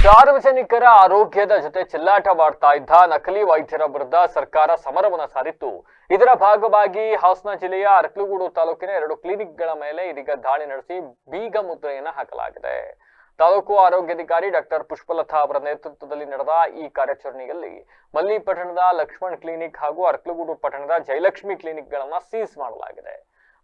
ಸಾರ್ವಜನಿಕರ ಆರೋಗ್ಯದ ಜೊತೆ ಚೆಲ್ಲಾಟವಾಡ್ತಾ ಇದ್ದ ನಕಲಿ ವೈದ್ಯರ ವಿರುದ್ಧ ಸರ್ಕಾರ ಸಮರವನ್ನ ಸಾರಿತ್ತು. ಇದರ ಭಾಗವಾಗಿ ಹಾಸನ ಜಿಲ್ಲೆಯ ಅರಕಲಗೂಡು ತಾಲೂಕಿನ 2 ಕ್ಲಿನಿಕ್ಗಳ ಮೇಲೆ ಇದೀಗ ದಾಳಿ ನಡೆಸಿ ಬೀಗ ಮುದ್ರೆಯನ್ನ ಹಾಕಲಾಗಿದೆ. ತಾಲೂಕು ಆರೋಗ್ಯಾಧಿಕಾರಿ ಡಾಕ್ಟರ್ ಪುಷ್ಪಲತಾ ಅವರ ನೇತೃತ್ವದಲ್ಲಿ ನಡೆದ ಈ ಕಾರ್ಯಾಚರಣೆಯಲ್ಲಿ ಮಲ್ಲಿಪಟ್ಟಣದ ಲಕ್ಷ್ಮಣ್ ಕ್ಲಿನಿಕ್ ಹಾಗೂ ಅರಕಲಗೂಡು ಪಟ್ಟಣದ ಜಯಲಕ್ಷ್ಮಿ ಕ್ಲಿನಿಕ್ಗಳನ್ನು ಸೀಸ್ ಮಾಡಲಾಗಿದೆ.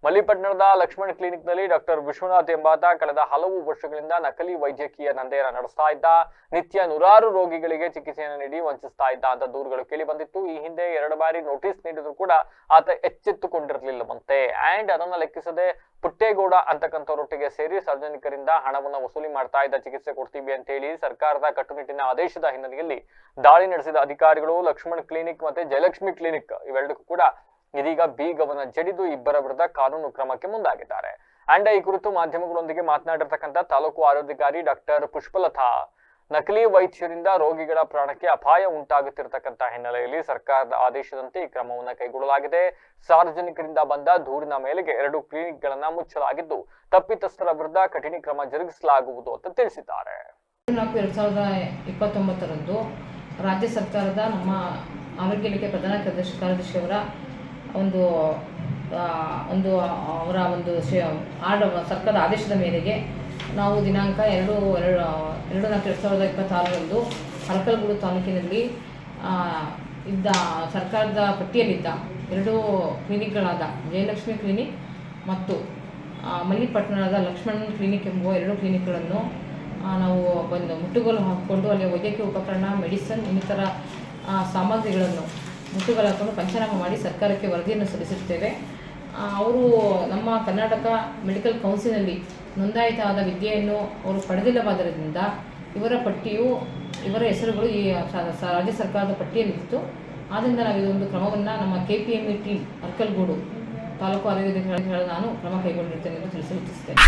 ಮಲ್ಲಿಪಟ್ಟಣದ ಲಕ್ಷ್ಮಣ್ ಕ್ಲಿನಿಕ್ನಲ್ಲಿ ಡಾಕ್ಟರ್ ವಿಶ್ವನಾಥ್ ಎಂಬಾತ ಕಳೆದ ಹಲವು ವರ್ಷಗಳಿಂದ ನಕಲಿ ವೈದ್ಯಕೀಯ ದಂಧೆಯನ್ನು ನಡೆಸ್ತಾ ಇದ್ದ, ನಿತ್ಯ ನೂರಾರು ರೋಗಿಗಳಿಗೆ ಚಿಕಿತ್ಸೆಯನ್ನು ನೀಡಿ ವಂಚಿಸ್ತಾ ಇದ್ದ ಅಂತ ದೂರುಗಳು ಕೇಳಿ ಬಂದಿತ್ತು. ಈ ಹಿಂದೆ 2 ಬಾರಿ ನೋಟಿಸ್ ನೀಡಿದ್ರು ಕೂಡ ಆತ ಎಚ್ಚೆತ್ತುಕೊಂಡಿರಲಿಲ್ಲವಂತೆ. ಅಂಡ್ ಅದನ್ನ ಲೆಕ್ಕಿಸದೆ ಪುಟ್ಟೇಗೌಡ ಅಂತಕ್ಕಂಥವರೊಟ್ಟಿಗೆ ಸೇರಿ ಸಾರ್ವಜನಿಕರಿಂದ ಹಣವನ್ನು ವಸೂಲಿ ಮಾಡ್ತಾ ಇದ್ದ, ಚಿಕಿತ್ಸೆ ಕೊಡ್ತೀವಿ ಅಂತ ಹೇಳಿ ಸರ್ಕಾರದ ಕಟ್ಟುನಿಟ್ಟಿನ ಆದೇಶದ ಹಿನ್ನೆಲೆಯಲ್ಲಿ ದಾಳಿ ನಡೆಸಿದ ಅಧಿಕಾರಿಗಳು ಲಕ್ಷ್ಮಣ್ ಕ್ಲಿನಿಕ್ ಮತ್ತೆ ಜಯಲಕ್ಷ್ಮಿ ಕ್ಲಿನಿಕ್ ಇವೆರಡಕ್ಕೂ ಕೂಡ ಇದೀಗ ಬೀಗವನ್ನ ಜಡಿದು ಇಬ್ಬರ ವಿರುದ್ಧ ಕಾನೂನು ಕ್ರಮಕ್ಕೆ ಮುಂದಾಗಿದ್ದಾರೆ. ಅಂಡ್ ಈ ಕುರಿತು ಮಾಧ್ಯಮಗಳೊಂದಿಗೆ ಮಾತನಾಡಿರ್ತಕ್ಕಂಥ ತಾಲೂಕು ಆರೋಗ್ಯಾಧಿಕಾರಿ ಡಾಕ್ಟರ್ ಪುಷ್ಪಲತಾ, ನಕಲಿ ವೈದ್ಯರಿಂದ ರೋಗಿಗಳ ಪ್ರಾಣಕ್ಕೆ ಅಪಾಯ ಉಂಟಾಗುತ್ತಿರತಕ್ಕಂಥ ಹಿನ್ನೆಲೆಯಲ್ಲಿ ಸರ್ಕಾರದ ಆದೇಶದಂತೆ ಈ ಕ್ರಮವನ್ನು ಕೈಗೊಳ್ಳಲಾಗಿದೆ. ಸಾರ್ವಜನಿಕರಿಂದ ಬಂದ ದೂರಿನ ಮೇಲೆಗೆ 2 ಕ್ಲಿನಿಕ್ಗಳನ್ನ ಮುಚ್ಚಲಾಗಿದ್ದು, ತಪ್ಪಿತಸ್ಥರ ವಿರುದ್ಧ ಕಠಿಣ ಕ್ರಮ ಜರುಗಿಸಲಾಗುವುದು ಅಂತ ತಿಳಿಸಿದ್ದಾರೆ. 2029 ರಾಜ್ಯ ಸರ್ಕಾರದ ನಮ್ಮ ಆರೋಗ್ಯ ಇಲಾಖೆ ಪ್ರಧಾನ ಕಾರ್ಯದರ್ಶಿಯವರ ಒಂದು ಸರ್ಕಾರದ ಆದೇಶದ ಮೇರೆಗೆ ನಾವು ದಿನಾಂಕ 2/4/2026 ಅರಕಲಗೂಡು ತಾಲೂಕಿನಲ್ಲಿ ಇದ್ದ ಸರ್ಕಾರದ ಪಟ್ಟಿಯಲ್ಲಿದ್ದ 2 ಕ್ಲಿನಿಕ್ಗಳಾದ ಜಯಲಕ್ಷ್ಮಿ ಕ್ಲಿನಿಕ್ ಮತ್ತು ಮಲ್ಲಿಪಟ್ಟಣದ ಲಕ್ಷ್ಮಣ್ ಕ್ಲಿನಿಕ್ ಎಂಬ 2 ಕ್ಲಿನಿಕ್ಗಳನ್ನು ನಾವು ಮುಟ್ಟುಗೋಲು ಹಾಕಿಕೊಂಡು ಅಲ್ಲಿ ವೈದ್ಯಕೀಯ ಉಪಕರಣ, ಮೆಡಿಸಿನ್ ಇನ್ನಿತರ ಸಾಮಗ್ರಿಗಳನ್ನು ಮುಟ್ಟುಗೋಲು ಹಾಕೊಂಡು ಪಂಚನಾಮ ಮಾಡಿ ಸರ್ಕಾರಕ್ಕೆ ವರದಿಯನ್ನು ಸಲ್ಲಿಸುತ್ತೇವೆ. ಅವರು ನಮ್ಮ ಕರ್ನಾಟಕ ಮೆಡಿಕಲ್ ಕೌನ್ಸಿಲ್ನಲ್ಲಿ ನೋಂದಾಯಿತವಾದ ವಿದ್ಯೆಯನ್ನು ಅವರು ಪಡೆದಿಲ್ಲವಾದ್ದರಿಂದ ಇವರ ಹೆಸರುಗಳು ಈ ರಾಜ್ಯ ಸರ್ಕಾರದ ಪಟ್ಟಿಯಲ್ಲಿತ್ತು. ಆದ್ದರಿಂದ ನಾವು ಇದೊಂದು ಕ್ರಮವನ್ನು ನಮ್ಮ KPME ಟೀಮ್ ಅರಕಲಗೂಡು ತಾಲೂಕು ಆರೋಗ್ಯಾಧಿಕಾರಿಗಳು ನಾನು ಕ್ರಮ ಕೈಗೊಂಡಿರ್ತೇನೆ ಎಂದು ತಿಳಿಸುತ್ತೇನೆ.